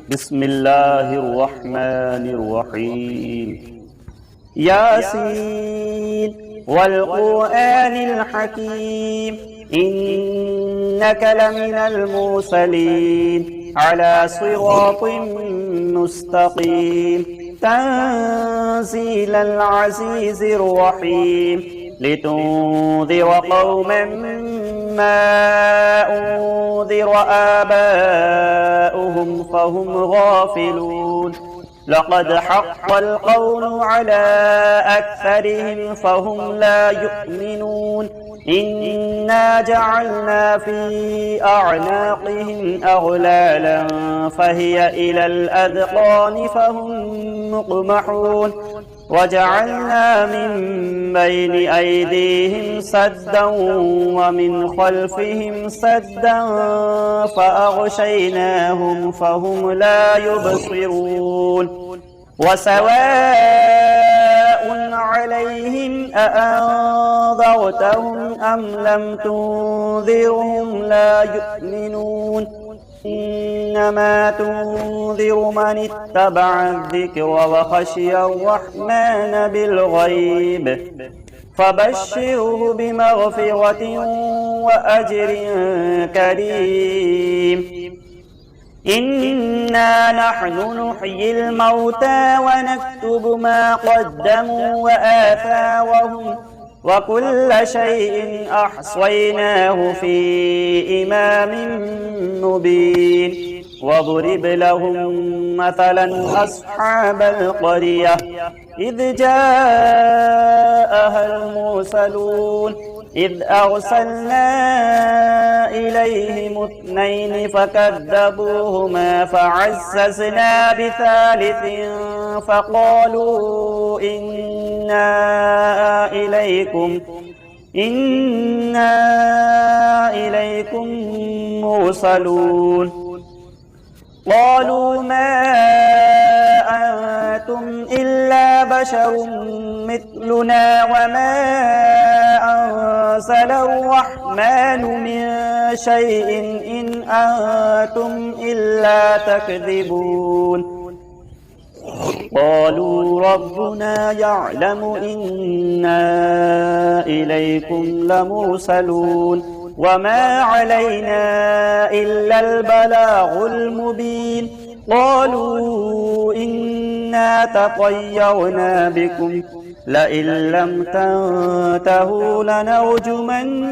بسم الله الرحمن الرحيم. ياسين والقرآن الحكيم إنك لمن المرسلين على صراط مستقيم تنزيل العزيز الرحيم لتنذر قوما ما أنذر آباؤهم فهم غافلون لقد حق القول على أكثرهم فهم لا يؤمنون إنا جعلنا في أعناقهم أغلالا فهي إلى الأذقان فهم مقمحون وجعلنا من بين أيديهم سدا ومن خلفهم سدا فأغشيناهم فهم لا يبصرون وسواء عليهم أأنذرتهم أم لم تنذرهم لا يؤمنون إنما تنذر من اتبع الذكر وخشي الرحمن بالغيب فبشره بمغفرة وأجر كريم إنا نحن نحيي الموتى ونكتب ما قدموا وآثارهم وكل شيء أحصيناه في إمام مبين واضرب لهم مثلا أصحاب القرية إذ جاءها المرسلون إذ أرسلنا إليهم اثنين فكذبوهما فعززنا بثالث فقالوا إنا إليكم مرسلون قالوا ما أنتم إلا بشر مثلنا وما أنزل الرحمن من شيء إن أنتم إلا تكذبون قالوا ربنا يعلم إنا إليكم لمرسلون وما علينا إلا البلاغ المبين قالوا إنا تطيرنا بكم لئن لم تنتهوا لنرجمنكم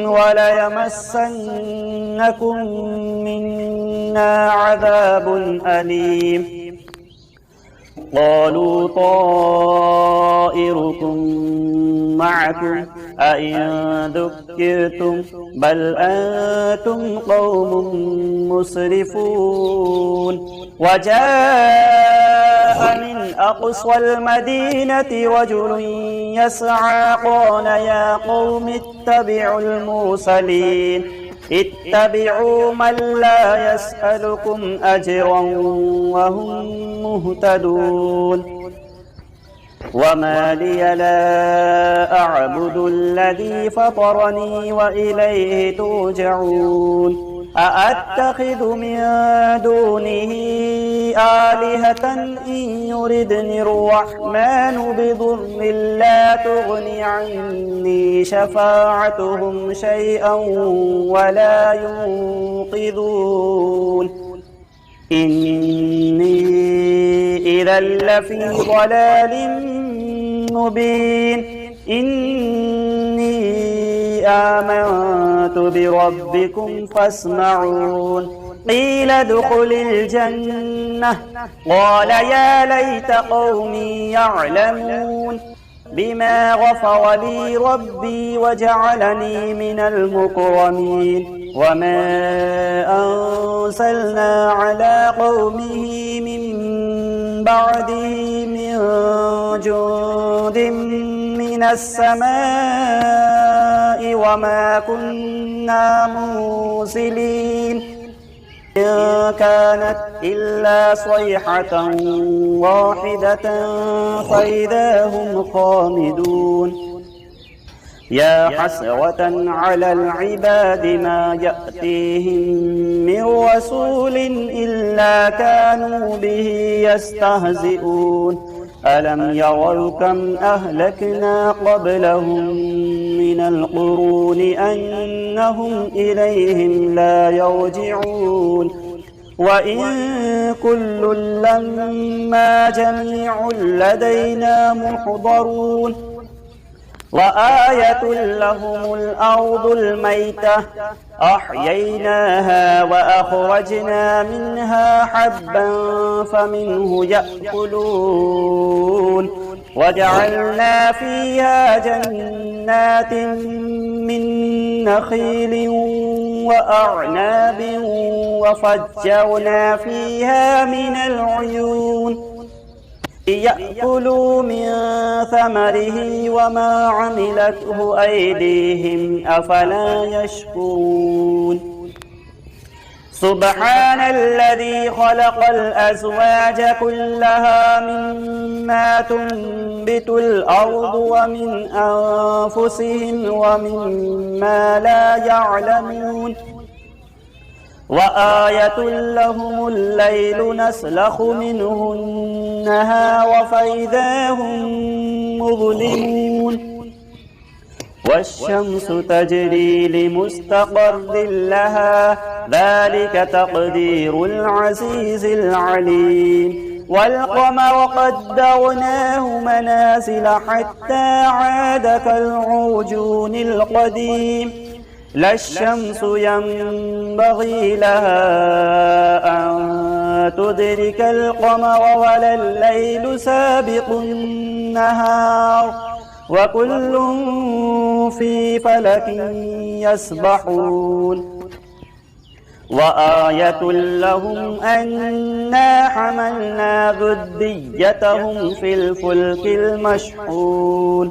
وليمسنكم منا عذاب أليم قالوا طائركم معكم أئن ذكرتم بل أنتم قوم مسرفون وجاء من أقصى المدينة رجل يسعى قال يا قوم اتبعوا المرسلين اتبعوا من لا يسألكم أجرا وهم مهتدون وما لي لا أعبد الذي فطرني وإليه ترجعون أأتخذ من دونه آلهة إن يردني الرحمن بضر لا تغن عني شفاعتهم شيئا ولا ينقذون إني إذا لفي ضلال مبين إني آمنت بربكم فاسمعون قيل ادخل الجنة قال يا ليت قومي يعلمون بما غفر لي ربي وجعلني من المكرمين وما أنزلنا على قومه من بعده من جند من السماء وما كنا منزلين إن كانت إلا صيحة واحدة فإذا هم خامدون يا حسرة على العباد ما يأتيهم من رسول إلا كانوا به يستهزئون ألم يروا كم أهلكنا قبلهم من القرون أنهم إليهم لا يرجعون وإن كل لما جميع لدينا محضرون وآية لهم الأرض الميتة أحييناها وأخرجنا منها حبا فمنه يأكلون وجعلنا فيها جنات من نخيل وأعناب وفجرنا فيها من العيون ليأكلوا من ثمره وما عملته أيديهم أفلا يشكرون سبحان الذي خلق الأزواج كلها مما تنبت الأرض ومن أنفسهم ومما لا يعلمون وآية لهم الليل نسلخ منه النهار فإذا هم مظلمون والشمس تجري لمستقر لها ذلك تقدير العزيز العليم والقمر قدرناه منازل حتى عاد كالعرجون القديم لا الشمس ينبغي لها أن تدرك القمر ولا الليل سابق النهار وكل في فلك يسبحون وآية لهم أنا حملنا ذريتهم في الفلك المشحون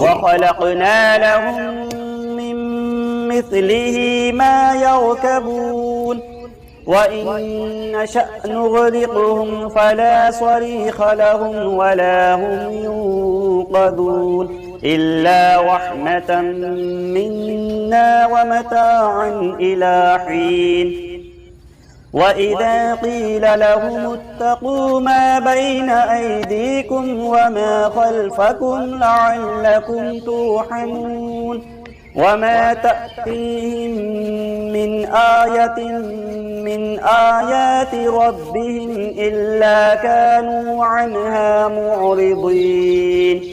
وخلقنا لهم مثله ما يركبون وإن نشأ نغرقهم فلا صريخ لهم ولا هم ينقذون إلا رحمة منا ومتاعا إلى حين وإذا قيل لهم اتقوا ما بين أيديكم وما خلفكم لعلكم ترحمون وما تأتيهم من آية من آيات ربهم إلا كانوا عنها معرضين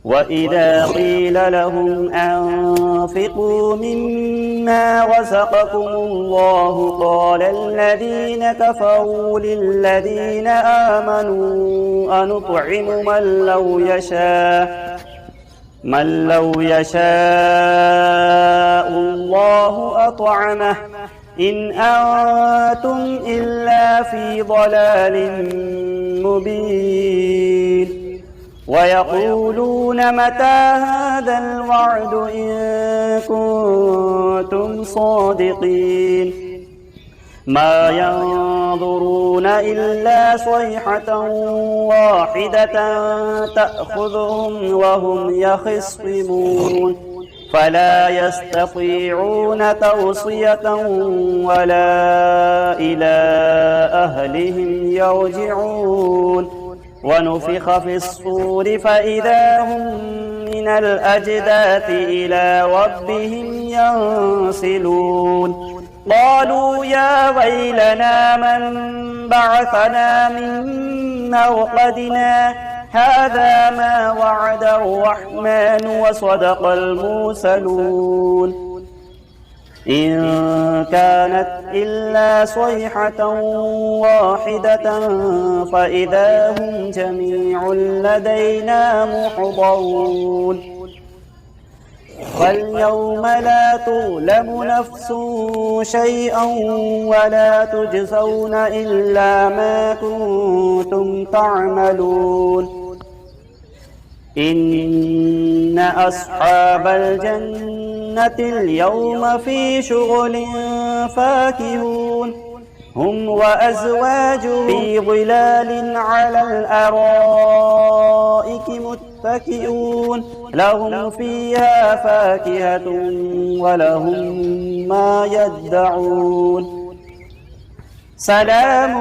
وإذا قيل لهم أنفقوا مما رزقكم الله قال الذين كفروا للذين آمنوا أنطعم من لو يشاء الله أطعمه إن أنتم إلا في ضلال مبين ويقولون متى هذا الوعد إن كنتم صادقين ما ينظرون إلا صيحة واحدة تأخذهم وهم يخصمون فلا يستطيعون توصية ولا إلى أهلهم يرجعون ونفخ في الصور فإذا هم من الأجداث إلى ربهم ينسلون قالوا يا ويلنا من بعثنا من مرقدنا هذا ما وعد الرحمن وصدق المرسلون إن كانت إلا صيحة واحدة فإذا هم جميع لدينا محضرون فاليوم لا تظلم نفس شيئا ولا تجزون إلا ما كنتم تعملون إن أصحاب الجنة اليوم في شغل فاكهون هم وأزواجهم في ظلال على الأرائك متكئون لهم فيها فاكهة ولهم ما يدعون سلام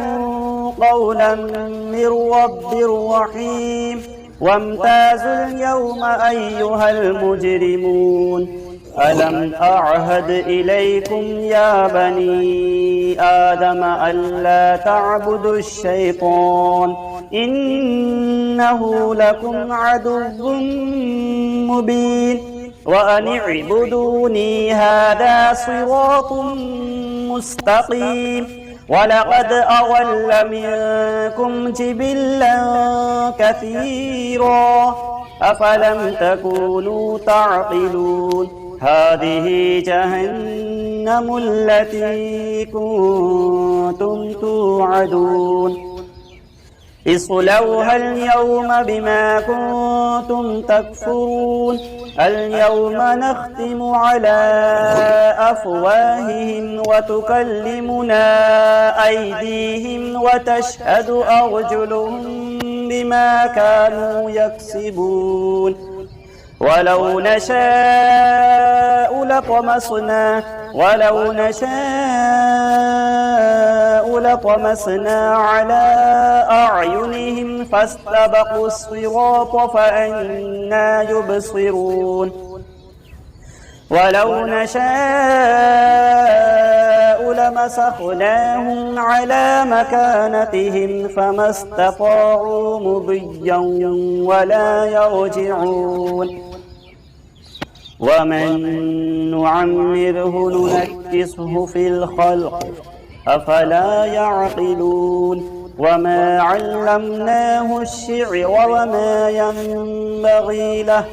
قولا من رب رحيم وامتازوا اليوم أيها المجرمون ألم أعهد إليكم يا بني آدم ألا تعبدوا الشيطان إنه لكم عدو مبين وأن اعبدوني هذا صراط مستقيم ولقد أضل منكم جبلا كثيرا أفلم تكونوا تعقلون هذه جهنم التي كنتم توعدون اصلوها اليوم بما كنتم تكفرون اليوم نختم على أفواههم وتكلمنا أيديهم وتشهد أرجلهم بما كانوا يكسبون ولو نشاء لطمسنا على أعينهم فاستبقوا الصراط فأنى يبصرون ولو نشاء لمسخناهم على مكانتهم فما استطاعوا مضيا ولا يرجعون ومن نعمره ننكسه في الخلق أفلا يعقلون وما علمناه الشعر وما ينبغي له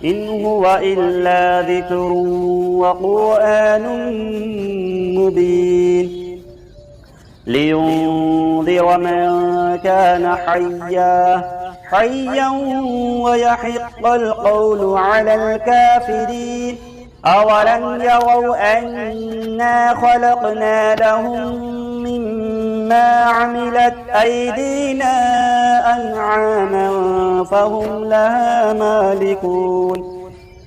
إن هو إلا ذكر وقرآن مبين لينذر من كان حيا ويحق القول على الكافرين أولم يروا أنا خلقنا لهم مما عملت أيدينا أنعاما فهم لها مالكون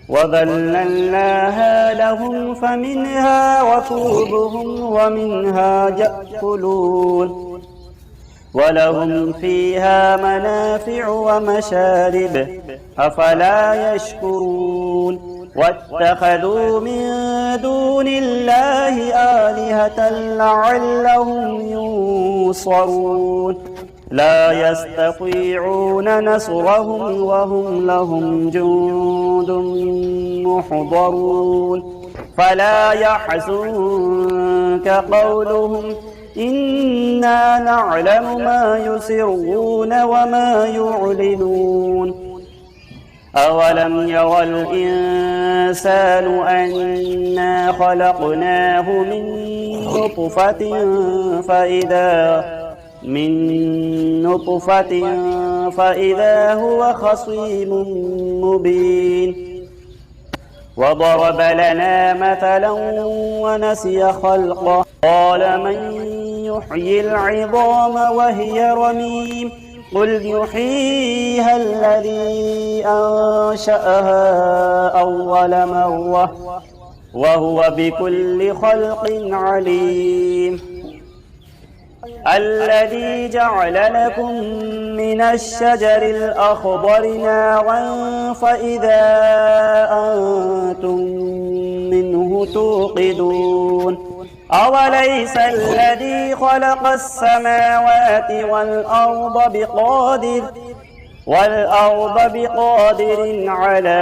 وذللناها لهم فمنها ركوبهم ومنها يأكلون ولهم فيها منافع ومشارب أفلا يشكرون واتخذوا من دون الله آلهة لعلهم ينصرون لا يستطيعون نصرهم وهم لهم جند محضرون فلا يحزنك قولهم إنا نعلم ما يسرون وما يعلنون أولم يرى الإنسان أنا خلقناه من نطفة فإذا هو خصيم مبين وضرب لنا مثلا ونسي خلقه قال من يحيي العظام وهي رميم قل يحييها الذي أنشأها أول مرة وهو بكل خلق عليم الذي جعل لكم من الشجر الأخضر نارا فإذا أنتم منه توقدون أوليس الذي خلق السماوات والأرض بقادر على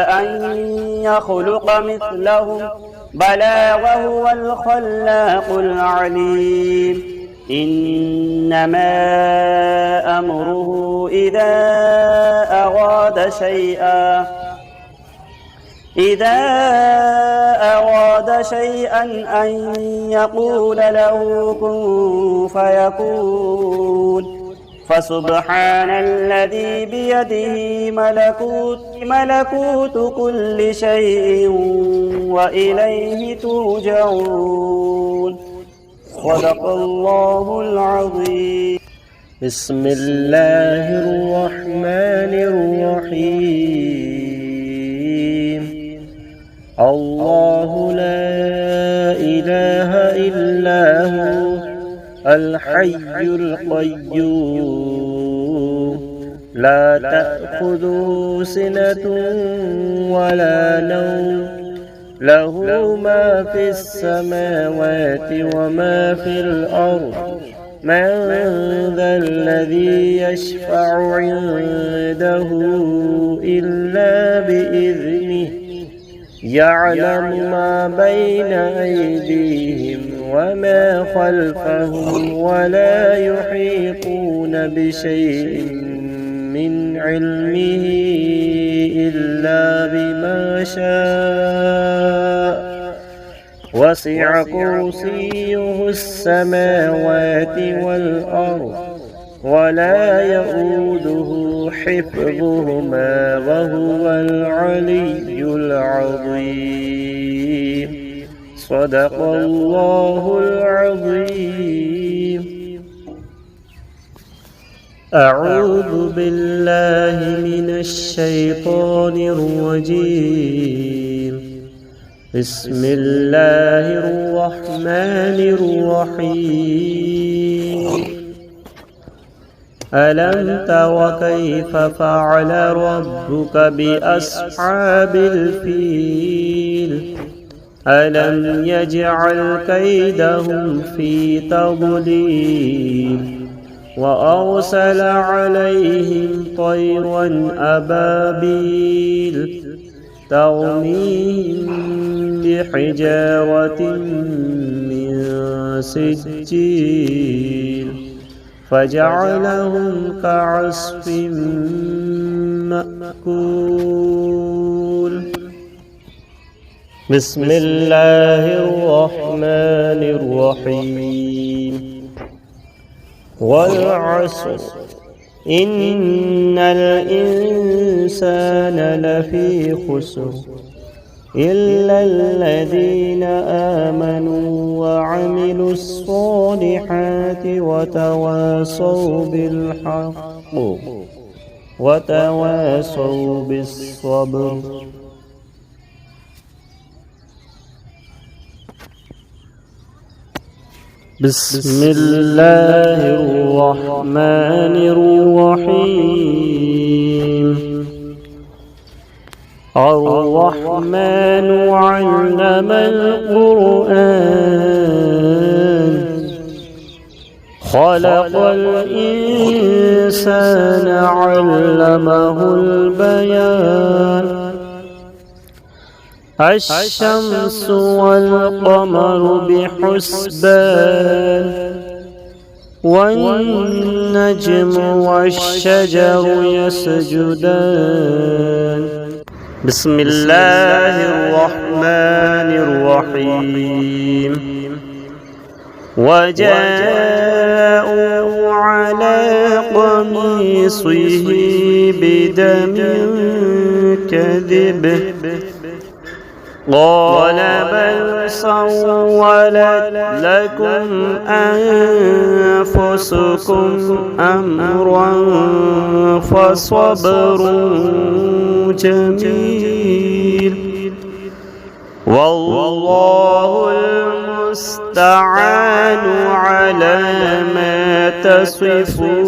أن يخلق مثلهم بلى وهو الخلاق العليم إنما أمره إذا أراد شيئا أن يقول له كن فيكون فسبحان الذي بيده ملكوت كل شيء وإليه ترجعون صدق الله العظيم. بسم الله الرحمن الرحمن الرحيم. الله لا إله إلا هو الحي القيوم لا تأخذه سنة ولا نوم له ما في السماوات وما في الأرض من ذا الذي يشفع عنده إلا بإذنه يعلم ما بين أيديهم وما خلفهم ولا يحيطون بشيء من علمه إلا بما شاء وسع كرسيه السماوات والأرض ولا يؤوده حفظهما وهو العلي العظيم. صدق الله العظيم. أعوذ بالله من الشيطان الرجيم. بسم الله الرحمن الرحيم. ألم تر كيف فعل ربك بأصحاب الفيل ألم يجعل كيدهم في تضليل وأرسل عليهم طيرا أبابيل ترميهم بحجارة من سجيل فجعلهم كعصف مأكول. بسم الله الرحمن الرحيم. والعصر إن الإنسان لفي خسر إلا الذين آمنوا وعملوا الصالحات وتواصوا بالحق وتواصوا بالصبر. بسم الله الرحمن الرحيم. الرحمن علم القرآن خلق الإنسان علمه البيان. الشمس والقمر بحسبان والنجم والشجر يسجدان. بسم الله الرحمن الرحيم. وجاءوا على قميصه بدم كذب قال بل سولت لكم أنفسكم أمرا فصبر جميل والله المستعان على ما تصفون.